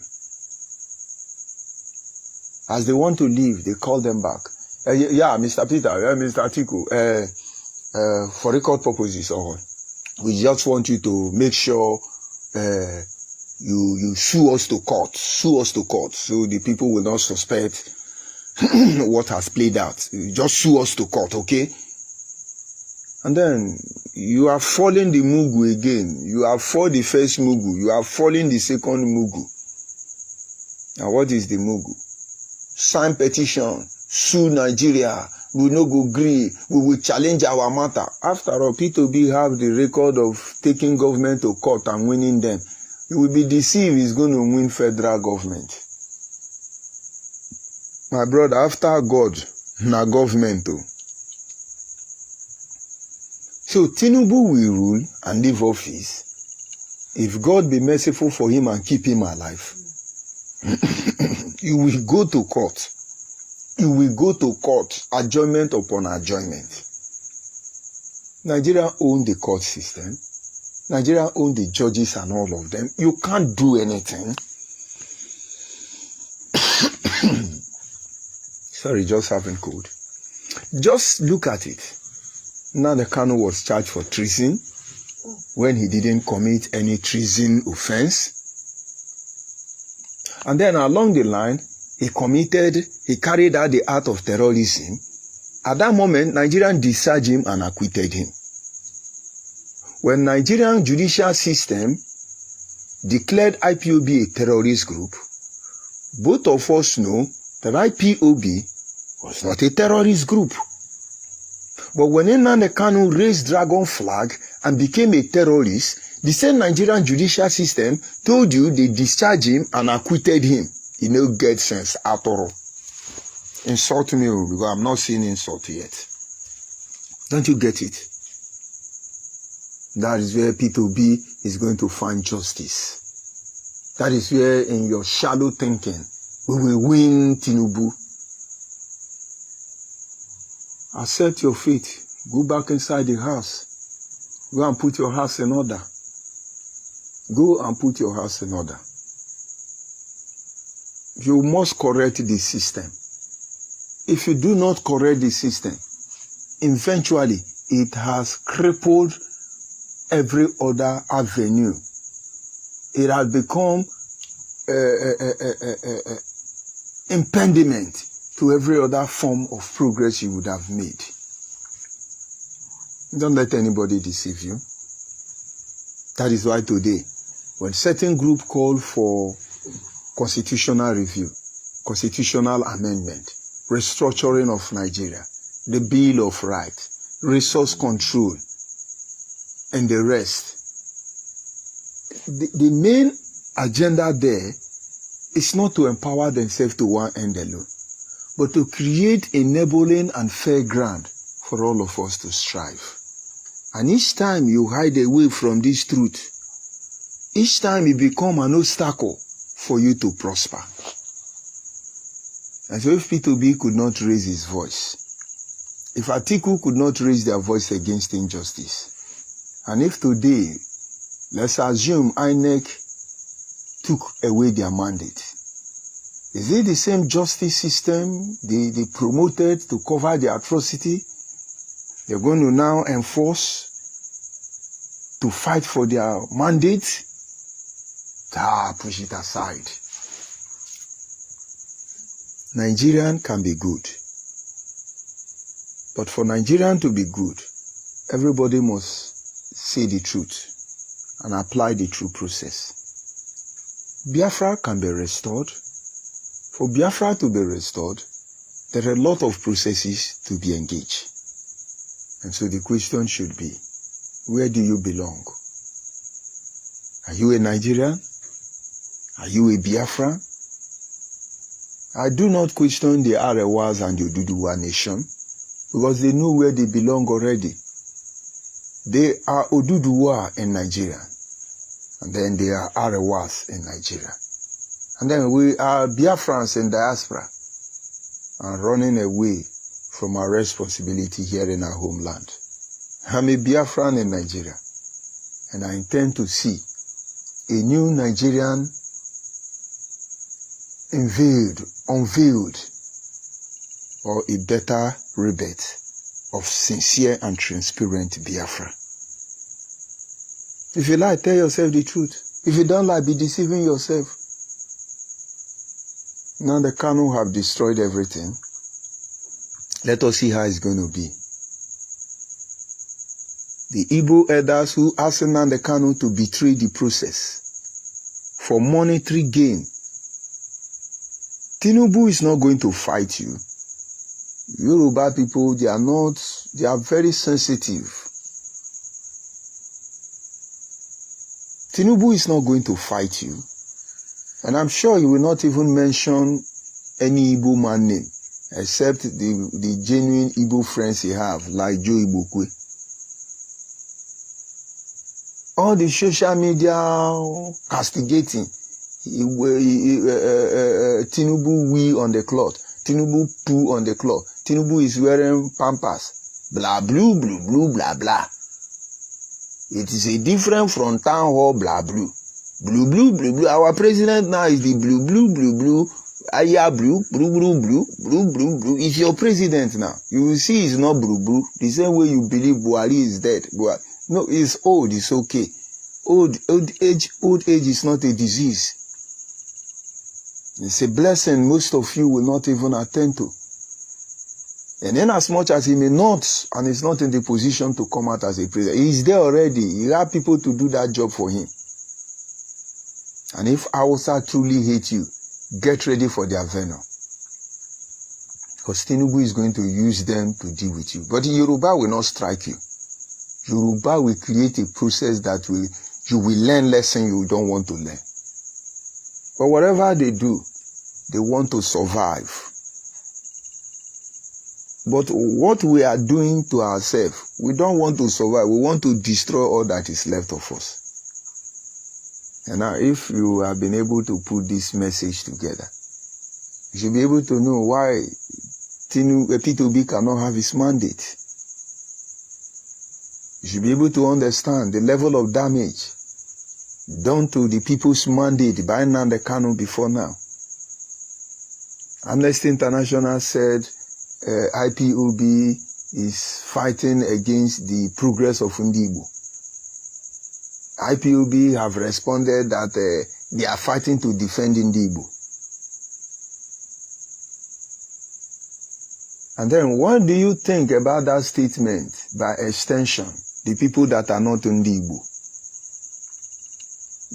as they want to leave, they call them back. Yeah, Mr. Peter, Mr. Atiku, for record purposes, we just want you to make sure you sue us to court, so the people will not suspect what has played out. You just sue us to court, okay? And then you are following the Mugu again. You have followed the first Mugu. You are following the second Mugu. Now what is the Mugu? Sign petition, sue Nigeria. We no go agree. We will challenge our matter. After all, P2B have the record of taking government to court and winning them. You will be deceived he's going to win federal government. My brother, after God, na government too. So Tinubu will rule and leave office if God be merciful for him and keep him alive. He will go to court. He will go to court, adjournment upon adjournment. Nigeria owns the court system. Nigeria owns the judges and all of them. You can't do anything. Sorry, just having cold. Just look at it. Nnamdi Kanu was charged for treason when he didn't commit any treason offense. And then along the line, he carried out the act of terrorism. At that moment, Nigerian discharged him and acquitted him. When Nigerian judicial system declared IPOB a terrorist group, both of us know that IPOB was not a terrorist group. But when Nnamdi Kanu raised dragon flag and became a terrorist, the same Nigerian judicial system told you they discharged him and acquitted him. You know, get sense at all. Insult me because I'm not seeing insult yet. Don't you get it? That is where P2B is going to find justice. That is where in your shallow thinking, we will win Tinubu. Accept your fate. Go back inside the house. Go and put your house in order. Go and put your house in order. You must correct the system. If you do not correct the system, eventually it has crippled every other avenue. It has become impediment to every other form of progress you would have made. Don't let anybody deceive you. That is why today, when certain group call for constitutional review, constitutional amendment, restructuring of Nigeria, the Bill of Rights, resource control, and the rest, the main agenda there is not to empower themselves to one end alone, but to create enabling and fair ground for all of us to strive. And each time you hide away from this truth, each time it becomes an obstacle for you to prosper. And so if P2B could not raise his voice, if Atiku could not raise their voice against injustice, and if today, let's assume INEC took away their mandate, is it the same justice system they promoted to cover the atrocity they're going to now enforce to fight for their mandate? Push it aside. Nigerian can be good. But for Nigerian to be good, everybody must say the truth and apply the true process. Biafra can be restored. For Biafra to be restored, there are a lot of processes to be engaged. And so the question should be, where do you belong? Are you a Nigerian? Are you a Biafran? I do not question the Arewas and the Oduduwa nation because they know where they belong already. They are Oduduwa in Nigeria, and then they are Arewas in Nigeria. And then we are Biafrans in diaspora and running away from our responsibility here in our homeland. I'm a Biafran in Nigeria, and I intend to see a new Nigerian unveiled, or a better rebirth of sincere and transparent Biafra. If you lie, tell yourself the truth. If you don't lie, be deceiving yourself. Now the Kanu have destroyed everything. Let us see how it's going to be. The Igbo elders who asked Nnamdi Kanu to betray the process for monetary gain. Tinubu is not going to fight you. Yoruba people, they are very sensitive. Tinubu is not going to fight you. And I'm sure he will not even mention any Igbo man name, except the genuine Igbo friends he have, like Joe Igbokwe. all the social media castigating. Tinubu wee on the cloth. Tinubu poo on the cloth. Tinubu is wearing pampers. Blah, blue, blue, blue, blah, blah. It is a different from town hall, blah, blue. Blue, blue, blue, blue. Our president now is the blue, blue, blue, blue. Aya blue, blue, blue, blue, blue, blue, blue. Is your president now. You will see he's not blue, blue. The same way you believe Buhari is dead. No, he's old, it's okay. Old age is not a disease. It's a blessing most of you will not even attend to. And in as much as he may not, and is not in the position to come out as a president, he is there already. You have people to do that job for him. And if Hausa truly hate you, get ready for their venom. Because Tinubu is going to use them to deal with you. But Yoruba will not strike you. Yoruba will create a process that you will learn lesson you don't want to learn. But whatever they do, they want to survive. But what we are doing to ourselves, we don't want to survive. We want to destroy all that is left of us. And now, if you have been able to put this message together, you should be able to know why P2B cannot have his mandate. You should be able to understand the level of damage done to the people's mandate by Nnamdi Kanu before now. Amnesty International said IPOB is fighting against the progress of ONYIBE. IPOB have responded that they are fighting to defend ONYIBE. And then what do you think about that statement by extension, the people that are not ONYIBE?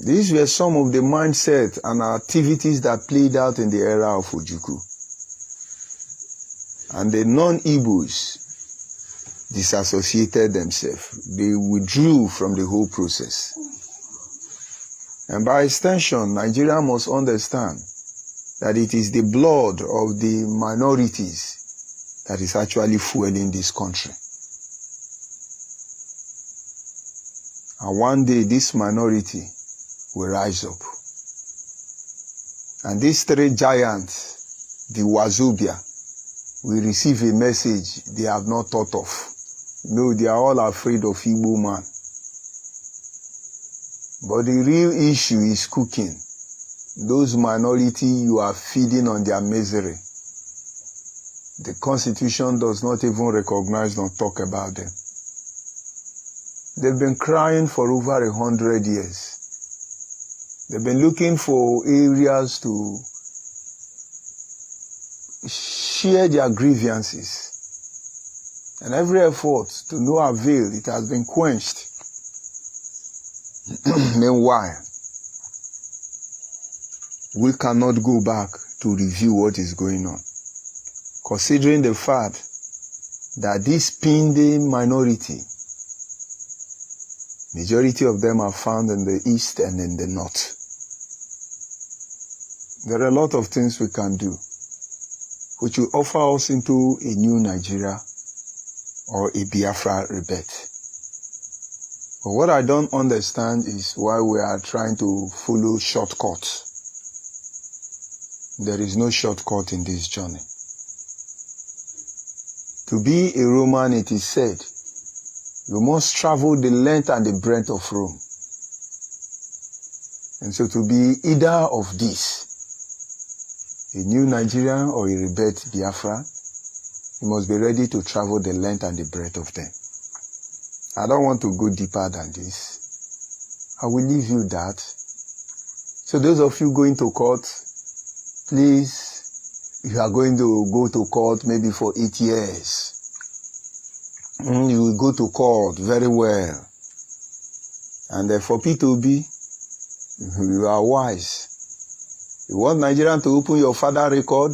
These were some of the mindset and activities that played out in the era of Ojukwu. And the non-Igbos disassociated themselves. They withdrew from the whole process. And by extension, Nigeria must understand that it is the blood of the minorities that is actually fueling this country. And one day, this minority will rise up. And these three giants, the Wazobia, will receive a message they have not thought of. No, they are all afraid of Igbo man. But the real issue is cooking. Those minority, you are feeding on their misery. The Constitution does not even recognize nor talk about them. They've been crying for over 100 years. They've been looking for areas to share their grievances. And every effort to no avail, it has been quenched. Meanwhile, we cannot go back to review what is going on. Considering the fact that this Pinde minority, majority of them are found in the east and in the north. There are a lot of things we can do, which will offer us into a new Nigeria or a Biafra rebirth. But what I don't understand is why we are trying to follow shortcuts. There is no shortcut in this journey. To be a Roman, it is said, you must travel the length and the breadth of Rome. And so to be either of these, a new Nigerian or a rebirth Biafra, you must be ready to travel the length and the breadth of them. I don't want to go deeper than this. I will leave you that. So those of you going to court, please, if you are going to go to court maybe for 8 years, you will go to court very well. And for P2B, you are wise. You want Nigerian to open your father record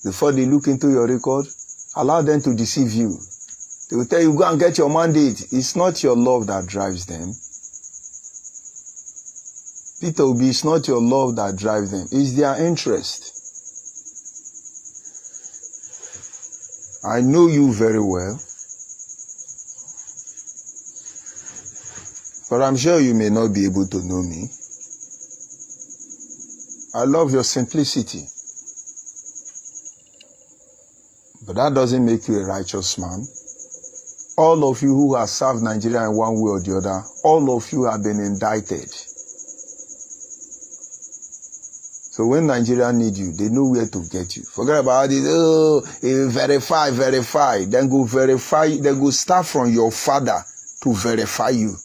before they look into your record? Allow them to deceive you. They will tell you, go and get your mandate. It's not your love that drives them. P2B, it's not your love that drives them. It's their interest. I know you very well. But I'm sure you may not be able to know me. I love your simplicity. But that doesn't make you a righteous man. All of you who have served Nigeria in one way or the other, all of you have been indicted. So when Nigeria need you, they know where to get you. Forget about it. Oh, verify. Then go verify. Then go start from your father to verify you.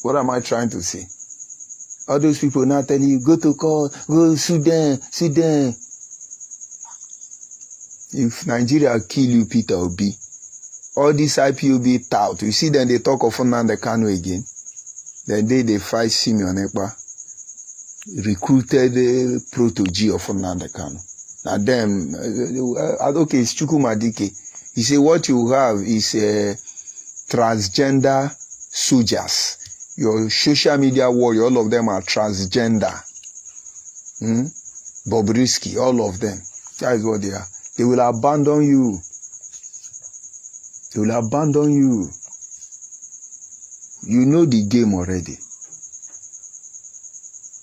What am I trying to say? All those people now telling you, go to court, go Sudan. If Nigeria kill you, Peter Obi, all these IPOB tout, you see then they talk of Nnamdi Kanu again. Then they fight Simeon Ekpa, recruited the protege of Nnamdi Kanu. Now them, okay, it's Chukwumadike. He say what you have is transgender soldiers. Your social media warrior, all of them are transgender. Bobrisky, all of them. That is what they are. They will abandon you. They will abandon you. You know the game already.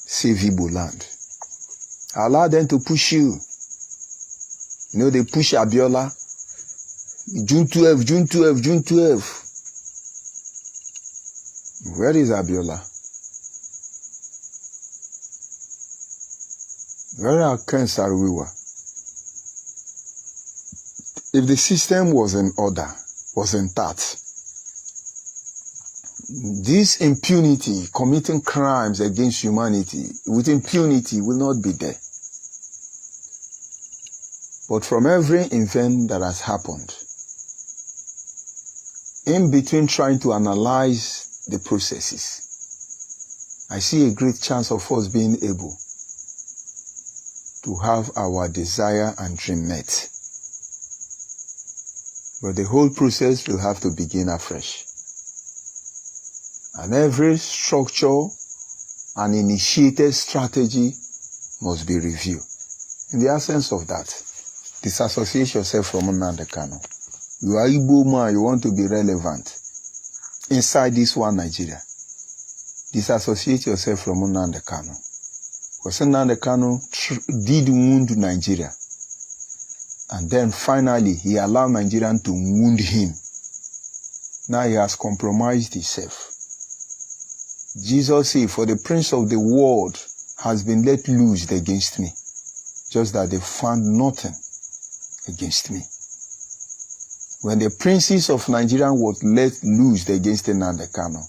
Save Igbo land. Allow them to push you. You know they push Abiola. June 12. Where is Abiola? Where are Ken Saro-Wiwa? If the system was in order, was intact, this impunity, committing crimes against humanity, with impunity will not be there. But from every event that has happened, in between trying to analyze the processes, I see a great chance of us being able to have our desire and dream met. But the whole process will have to begin afresh. And every structure and initiated strategy must be reviewed. In the absence of that, disassociate yourself from Nnamdi Kanu. You are Igbo man, you want to be relevant inside this one Nigeria. Disassociate yourself from Nnamdi Kanu. Because Nnamdi Kanu did wound Nigeria. And then finally, he allowed Nigerians to wound him. Now he has compromised himself. Jesus said, for the prince of the world has been let loose against me. Just that they found nothing against me. When the princes of Nigeria were let loose against Nnamdi Kanu,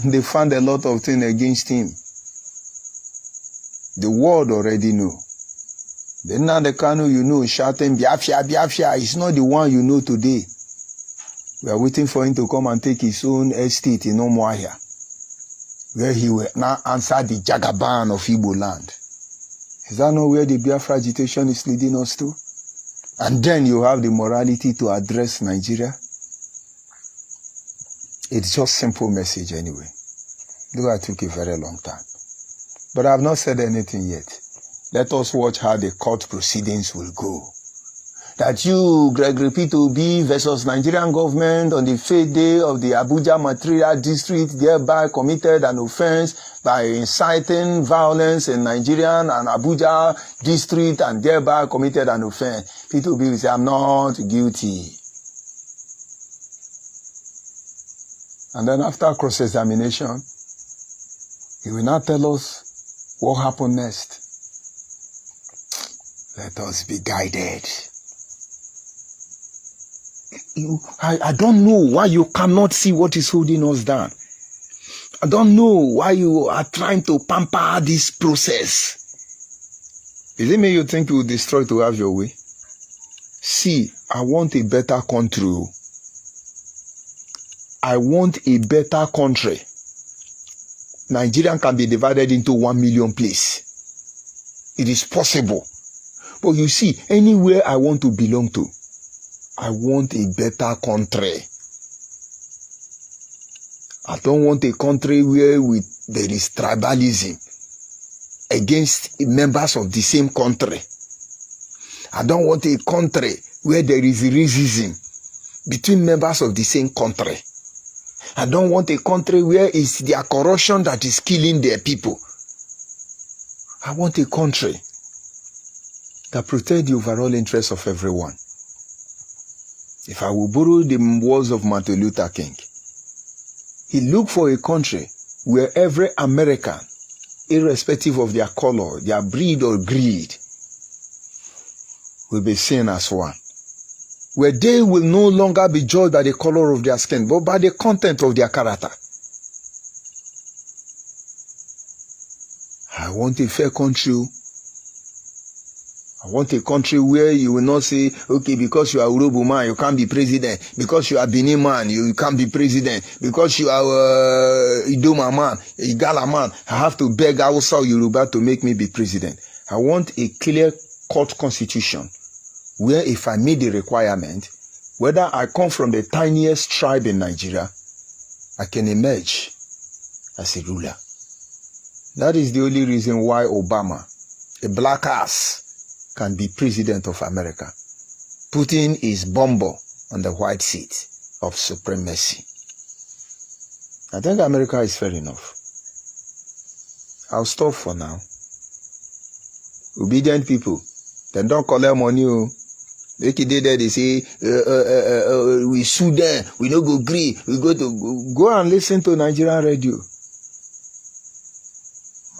they found a lot of things against him. The world already know. The Nnamdi Kanu, you know, shouting, Biafra, is not the one you know today. We are waiting for him to come and take his own estate in Umuahia, where he will now answer the Jagaban of Igbo land. Is that not where the Biafra agitation is leading us to? And then you have the morality to address Nigeria. It's just simple message anyway. Though I took a very long time. But I have not said anything yet. Let us watch how the court proceedings will go. That you, Gregory P2B versus Nigerian government on the 5th day of the Abuja Material District thereby committed an offense by inciting violence in Nigerian and Abuja District and thereby committed an offense. P2B will say, I'm not guilty. And then after cross-examination, he will now tell us what happened next. Let us be guided. I don't know why you cannot see what is holding us down. I don't know why you are trying to pamper this process. Is it me you think you will destroy to have your way? See, I want a better country. I want a better country. Nigeria can be divided into 1 million places. It is possible. But you see, anywhere I want to belong to, I want a better country. I don't want a country where there is tribalism against members of the same country. I don't want a country where there is racism between members of the same country. I don't want a country where it's their corruption that is killing their people. I want a country that protects the overall interests of everyone. If I will borrow the words of Martin Luther King, he looked for a country where every American, irrespective of their color, their breed or greed, will be seen as one. Where they will no longer be judged by the color of their skin, but by the content of their character. I want a fair country. I want a country where you will not say, okay, because you are Urobo man, you can't be president. Because you are Benin man, you can't be president. Because you are Idoma man, Igala man, I have to beg Hausa or Yoruba to make me be president. I want a clear-cut constitution where if I meet the requirement, whether I come from the tiniest tribe in Nigeria, I can emerge as a ruler. That is the only reason why Obama, a black ass, can be president of America, putting his bumble on the white seat of supremacy. I think America is fair enough. I'll stop for now. Obedient people, they don't collect money. They say, we sue them, we no go agree, we go and listen to Nigerian radio.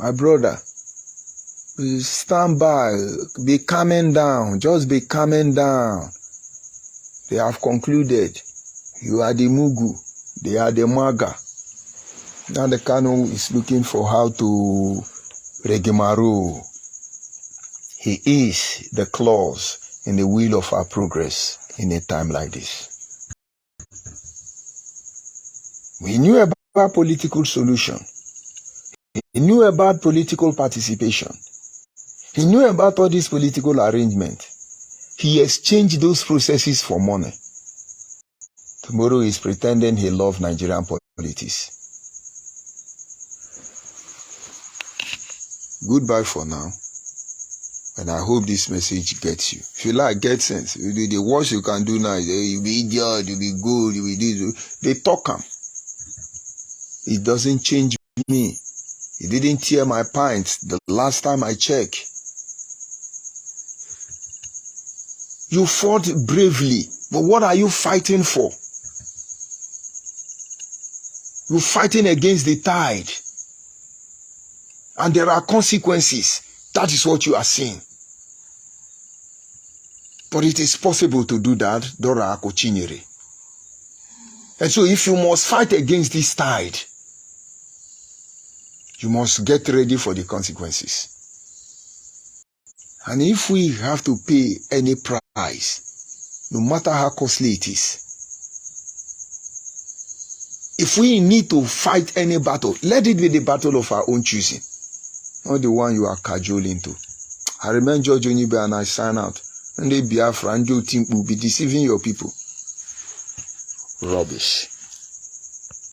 My brother, stand by, be calming down, just be calming down. They have concluded, you are the Mugu, they are the Maga. Now the Kano is looking for how to Regimaro. He is the clause in the wheel of our progress in a time like this. We knew about political solution. He knew about political participation. He knew about all this political arrangement. He exchanged those processes for money. Tomorrow he's pretending he loves Nigerian politics. Goodbye for now. And I hope this message gets you. If you like, get sense. The worst you can do now is you be idiot, you be good, you be this. They talk him. It doesn't change me. It didn't tear my pants the last time I checked. You fought bravely, but what are you fighting for? You're fighting against the tide. And there are consequences. That is what you are seeing. But it is possible to do that, Dora Akochinyere. And so if you must fight against this tide, you must get ready for the consequences. And if we have to pay any price, no matter how costly it is, if we need to fight any battle, let it be the battle of our own choosing, not the one you are cajoling to. I remain George ONYIBE and I sign out. And the Biafra and your team will be deceiving your people. Rubbish.